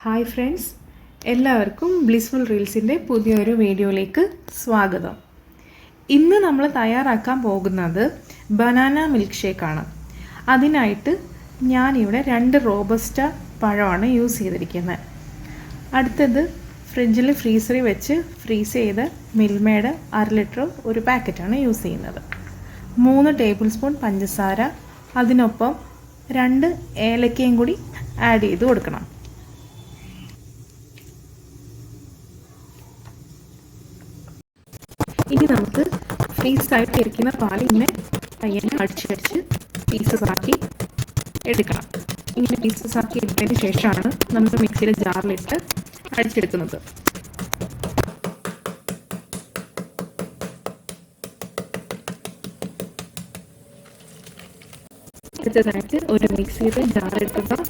Hi friends, എല്ലാവർക്കും blissful റീൽസിൻ്റെ പുതിയൊരു വീഡിയോയിലേക്ക് സ്വാഗതം. ഇന്ന് നമ്മൾ തയ്യാറാക്കാൻ പോകുന്നത് ബനാന മിൽക്ക് ഷേക്കാണ്. അതിനായിട്ട് ഞാനിവിടെ 2 റോബസ്റ്റ പഴമാണ് യൂസ് ചെയ്തിരിക്കുന്നത്. അടുത്തത് ഫ്രിഡ്ജിൽ ഫ്രീസറിൽ വെച്ച് ഫ്രീസ് ചെയ്ത മിൽമയുടെ 1/2 ലിറ്റർ ഒരു പാക്കറ്റാണ് യൂസ് ചെയ്യുന്നത്. 3 ടേബിൾ സ്പൂൺ പഞ്ചസാര, അതിനൊപ്പം 2 ഏലക്കയും കൂടി ആഡ് ചെയ്ത് കൊടുക്കണം. ഇനി നമുക്ക് ഫ്രീസായിട്ട് ഇരിക്കുന്ന പാൽ ഇങ്ങനെ പയ്യനെ അടിച്ചടിച്ച് പീസസ് ആക്കി എടുക്കണം. ഇങ്ങനെ പീസസ് ആക്കി എടുത്തതിന് ശേഷമാണ് നമ്മൾ മിക്സിയുടെ ജാറിലിട്ട് അടിച്ചെടുക്കുന്നത്. അടുത്തതായിട്ട് ഒരു മിക്സിയുടെ ജാർ എടുക്കുക.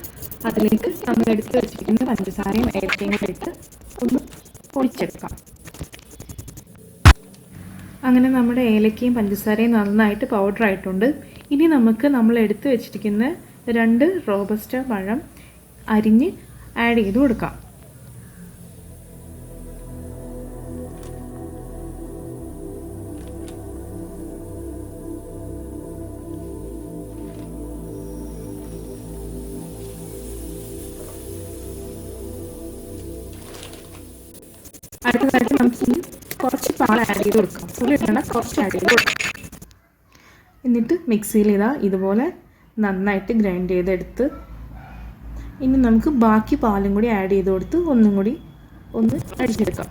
അതിലേക്ക് നമ്മൾ എടുത്ത് വെച്ചിരിക്കുന്ന പഞ്ചസാരയും ഏലക്കയും കൂടി ഇട്ട് ഒന്ന് പൊടിച്ചെടുക്കാം. അങ്ങനെ നമ്മുടെ ഏലക്കയും പഞ്ചസാരയും നന്നായിട്ട് പൗഡർ ആയിട്ടുണ്ട്. ഇനി നമുക്ക് നമ്മൾ എടുത്ത് വെച്ചിരിക്കുന്ന 2 റോബസ്റ്റ പഴം അരിഞ്ഞ് ആഡ് ചെയ്ത് കൊടുക്കാം. അടുത്തതായിട്ട് നമുക്ക് കുറച്ച് പാൽ ആഡ് ചെയ്ത് കൊടുക്കാം. ഫുൾ ഇടണം, കുറച്ച് ആഡ് ചെയ്ത് കൊടുക്കാം. എന്നിട്ട് മിക്സിയിൽ ഇതുപോലെ നന്നായിട്ട് ഗ്രൈൻഡ് ചെയ്തെടുത്ത് ഇനി നമുക്ക് ബാക്കി പാലും കൂടി ആഡ് ചെയ്ത് കൊടുത്ത് ഒന്നും കൂടി ഒന്ന് അടിച്ചെടുക്കാം.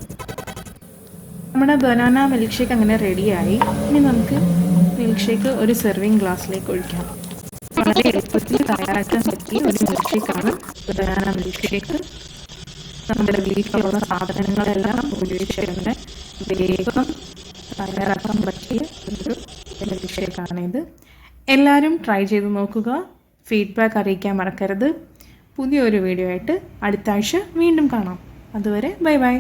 നമ്മുടെ ബനാന മിൽക്ക് ഷേക്ക് അങ്ങനെ റെഡിയായി. ഇനി നമുക്ക് മിൽക്ക് ഷേക്ക് ഒരു സെർവിങ് ഗ്ലാസ്സിലേക്ക് ഒഴിക്കാം. വളരെ എളുപ്പത്തിൽ തയ്യാറാക്കാൻ പറ്റിയ ഒരു മിൽക്ക് ഷേക്കാണ് ബനാന മിൽക്ക് ഷേക്ക്. നമ്മുടെ വീട്ടിലുള്ള സാധനങ്ങളെല്ലാം ഉപയോഗിച്ച് തന്നെ വേഗം തയ്യാറാക്കാൻ പറ്റിയ ഒരു മിൽക്ക് ഷേക്കാണിത്. എല്ലാവരും ട്രൈ ചെയ്ത് നോക്കുക. ഫീഡ്ബാക്ക് അറിയിക്കാൻ മറക്കരുത്. പുതിയൊരു വീഡിയോ ആയിട്ട് അടുത്ത ആഴ്ച വീണ്ടും കാണാം. അതുവരെ ബൈ ബൈ.